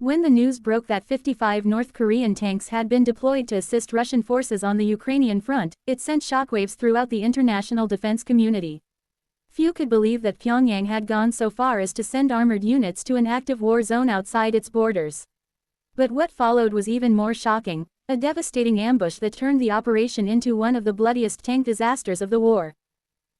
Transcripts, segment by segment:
When the news broke that 55 North Korean tanks had been deployed to assist Russian forces on the Ukrainian front, it sent shockwaves throughout the international defense community. Few could believe that Pyongyang had gone so far as to send armored units to an active war zone outside its borders. But what followed was even more shocking, a devastating ambush that turned the operation into one of the bloodiest tank disasters of the war.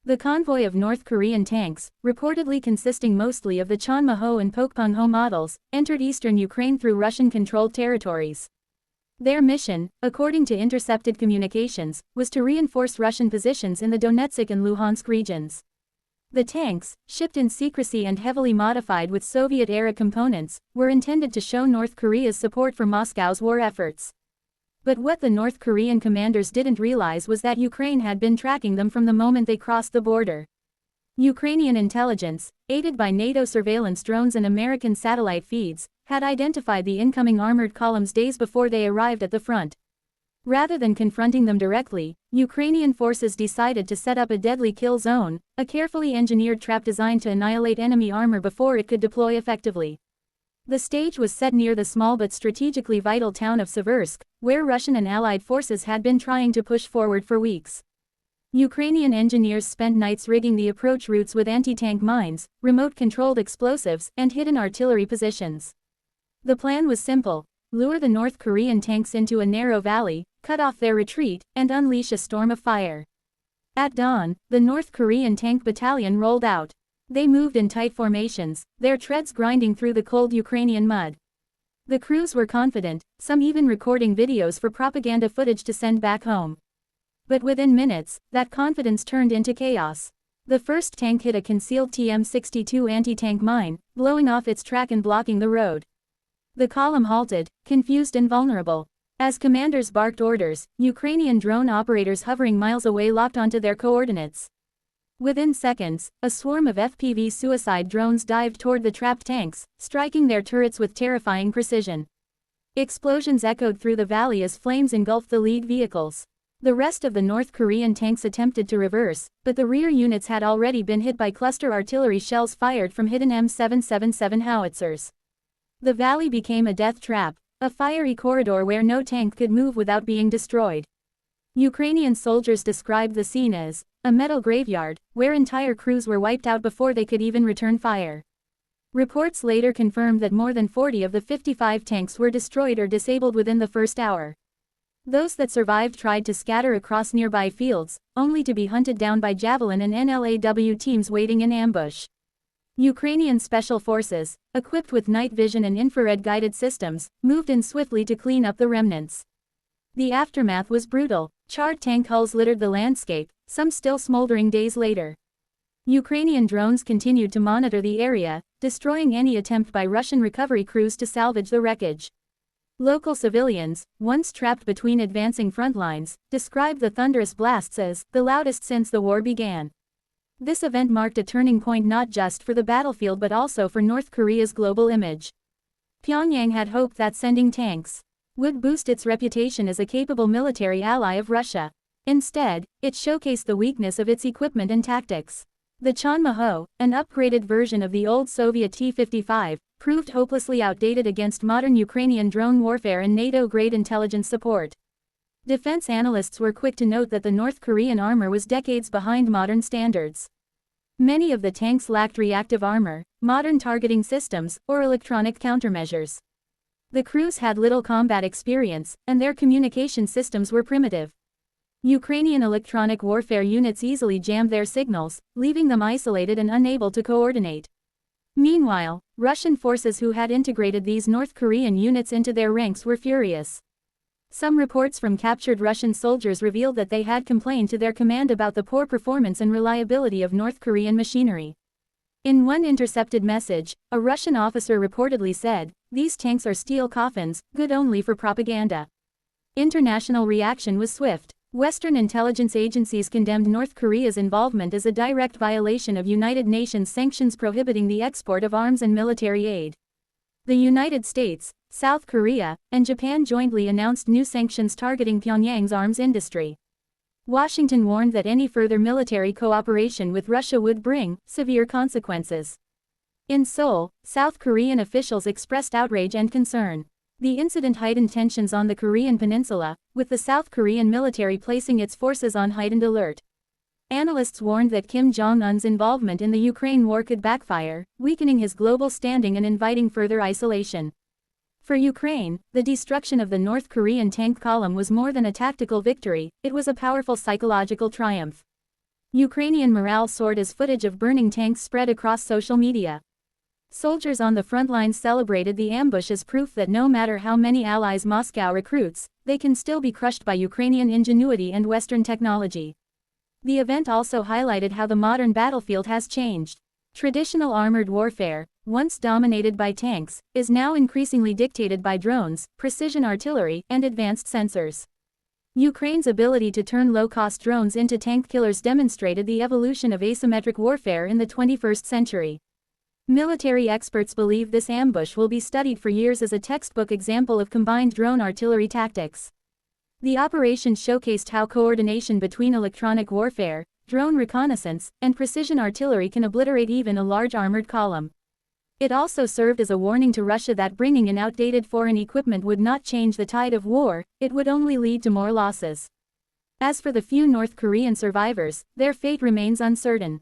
The convoy of North Korean tanks, reportedly consisting mostly of the Chonma-ho and Pokpung-ho models, entered eastern Ukraine through Russian-controlled territories. Their mission, according to intercepted communications, was to reinforce Russian positions in the Donetsk and Luhansk regions. The tanks, shipped in secrecy and heavily modified with Soviet-era components, were intended to show North Korea's support for Moscow's war efforts. But what the North Korean commanders didn't realize was that Ukraine had been tracking them from the moment they crossed the border. Ukrainian intelligence, aided by NATO surveillance drones and American satellite feeds, had identified the incoming armored columns days before they arrived at the front. Rather than confronting them directly, Ukrainian forces decided to set up a deadly kill zone, a carefully engineered trap designed to annihilate enemy armor before it could deploy effectively. The stage was set near the small but strategically vital town of Seversk, where Russian and Allied forces had been trying to push forward for weeks. Ukrainian engineers spent nights rigging the approach routes with anti-tank mines, remote-controlled explosives, and hidden artillery positions. The plan was simple: lure the North Korean tanks into a narrow valley, cut off their retreat, and unleash a storm of fire. At dawn, the North Korean tank battalion rolled out. They moved in tight formations, their treads grinding through the cold Ukrainian mud. The crews were confident, some even recording videos for propaganda footage to send back home. But within minutes, that confidence turned into chaos. The first tank hit a concealed TM-62 anti-tank mine, blowing off its track and blocking the road. The column halted, confused and vulnerable. As commanders barked orders, Ukrainian drone operators hovering miles away locked onto their coordinates. Within seconds, a swarm of FPV suicide drones dived toward the trapped tanks, striking their turrets with terrifying precision. Explosions echoed through the valley as flames engulfed the lead vehicles. The rest of the North Korean tanks attempted to reverse, but the rear units had already been hit by cluster artillery shells fired from hidden M777 howitzers. The valley became a death trap, a fiery corridor where no tank could move without being destroyed. Ukrainian soldiers described the scene as a metal graveyard, where entire crews were wiped out before they could even return fire. Reports later confirmed that more than 40 of the 55 tanks were destroyed or disabled within the first hour. Those that survived tried to scatter across nearby fields, only to be hunted down by Javelin and NLAW teams waiting in ambush. Ukrainian special forces, equipped with night vision and infrared-guided systems, moved in swiftly to clean up the remnants. The aftermath was brutal. Charred tank hulls littered the landscape, some still smoldering days later. Ukrainian drones continued to monitor the area, destroying any attempt by Russian recovery crews to salvage the wreckage. Local civilians, once trapped between advancing front lines, described the thunderous blasts as the loudest since the war began. This event marked a turning point not just for the battlefield but also for North Korea's global image. Pyongyang had hoped that sending tanks would boost its reputation as a capable military ally of Russia. Instead, it showcased the weakness of its equipment and tactics. The Chonma-ho, an upgraded version of the old Soviet T-55, proved hopelessly outdated against modern Ukrainian drone warfare and NATO-grade intelligence support. Defense analysts were quick to note that the North Korean armor was decades behind modern standards. Many of the tanks lacked reactive armor, modern targeting systems, or electronic countermeasures. The crews had little combat experience, and their communication systems were primitive. Ukrainian electronic warfare units easily jammed their signals, leaving them isolated and unable to coordinate. Meanwhile, Russian forces who had integrated these North Korean units into their ranks were furious. Some reports from captured Russian soldiers revealed that they had complained to their command about the poor performance and reliability of North Korean machinery. In one intercepted message, a Russian officer reportedly said, "These tanks are steel coffins, good only for propaganda." International reaction was swift. Western intelligence agencies condemned North Korea's involvement as a direct violation of United Nations sanctions prohibiting the export of arms and military aid. The United States, South Korea, and Japan jointly announced new sanctions targeting Pyongyang's arms industry. Washington warned that any further military cooperation with Russia would bring severe consequences. In Seoul, South Korean officials expressed outrage and concern. The incident heightened tensions on the Korean peninsula, with the South Korean military placing its forces on heightened alert. Analysts warned that Kim Jong-un's involvement in the Ukraine war could backfire, weakening his global standing and inviting further isolation. For Ukraine, the destruction of the North Korean tank column was more than a tactical victory, it was a powerful psychological triumph. Ukrainian morale soared as footage of burning tanks spread across social media. Soldiers on the front lines celebrated the ambush as proof that no matter how many allies Moscow recruits, they can still be crushed by Ukrainian ingenuity and Western technology. The event also highlighted how the modern battlefield has changed. Traditional armored warfare, once dominated by tanks, is now increasingly dictated by drones, precision artillery, and advanced sensors. Ukraine's ability to turn low-cost drones into tank killers demonstrated the evolution of asymmetric warfare in the 21st century. Military experts believe this ambush will be studied for years as a textbook example of combined drone artillery tactics. The operation showcased how coordination between electronic warfare, drone reconnaissance, and precision artillery can obliterate even a large armored column. It also served as a warning to Russia that bringing in outdated foreign equipment would not change the tide of war, it would only lead to more losses. As for the few North Korean survivors, their fate remains uncertain.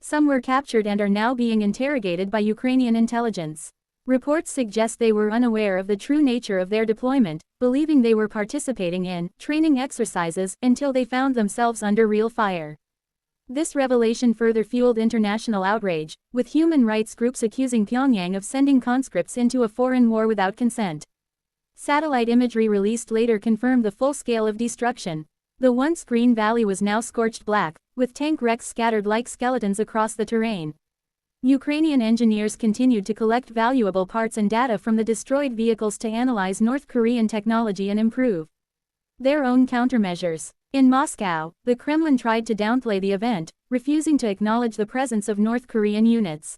Some were captured and are now being interrogated by Ukrainian intelligence. Reports suggest they were unaware of the true nature of their deployment, believing they were participating in training exercises until they found themselves under real fire. This revelation further fueled international outrage, with human rights groups accusing Pyongyang of sending conscripts into a foreign war without consent. Satellite imagery released later confirmed the full scale of destruction. The once green valley was now scorched black, with tank wrecks scattered like skeletons across the terrain. Ukrainian engineers continued to collect valuable parts and data from the destroyed vehicles to analyze North Korean technology and improve their own countermeasures. In Moscow, the Kremlin tried to downplay the event, refusing to acknowledge the presence of North Korean units.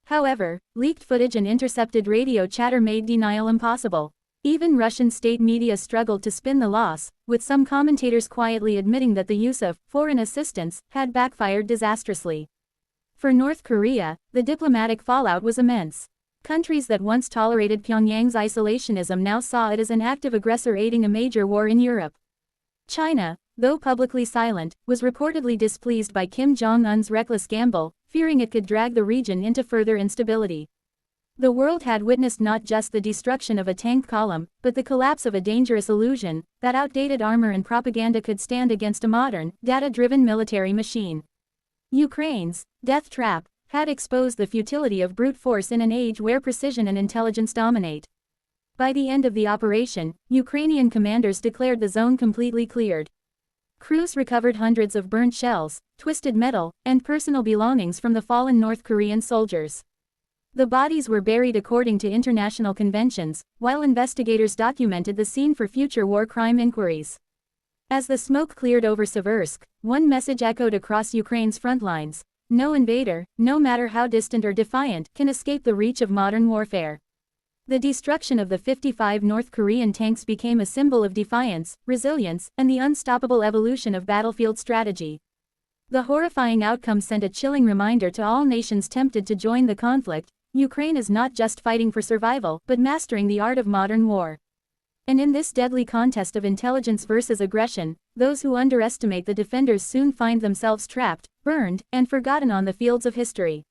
However, leaked footage and intercepted radio chatter made denial impossible. Even Russian state media struggled to spin the loss, with some commentators quietly admitting that the use of foreign assistance had backfired disastrously. For North Korea, the diplomatic fallout was immense. Countries that once tolerated Pyongyang's isolationism now saw it as an active aggressor aiding a major war in Europe. China, though publicly silent, was reportedly displeased by Kim Jong-un's reckless gamble, fearing it could drag the region into further instability. The world had witnessed not just the destruction of a tank column, but the collapse of a dangerous illusion that outdated armor and propaganda could stand against a modern, data-driven military machine. Ukraine's death trap had exposed the futility of brute force in an age where precision and intelligence dominate. By the end of the operation, Ukrainian commanders declared the zone completely cleared. Crews recovered hundreds of burnt shells, twisted metal, and personal belongings from the fallen North Korean soldiers. The bodies were buried according to international conventions, while investigators documented the scene for future war crime inquiries. As the smoke cleared over Seversk, one message echoed across Ukraine's front lines: no invader, no matter how distant or defiant, can escape the reach of modern warfare. The destruction of the 55 North Korean tanks became a symbol of defiance, resilience, and the unstoppable evolution of battlefield strategy. The horrifying outcome sent a chilling reminder to all nations tempted to join the conflict: Ukraine is not just fighting for survival, but mastering the art of modern war. And in this deadly contest of intelligence versus aggression, those who underestimate the defenders soon find themselves trapped, burned, and forgotten on the fields of history.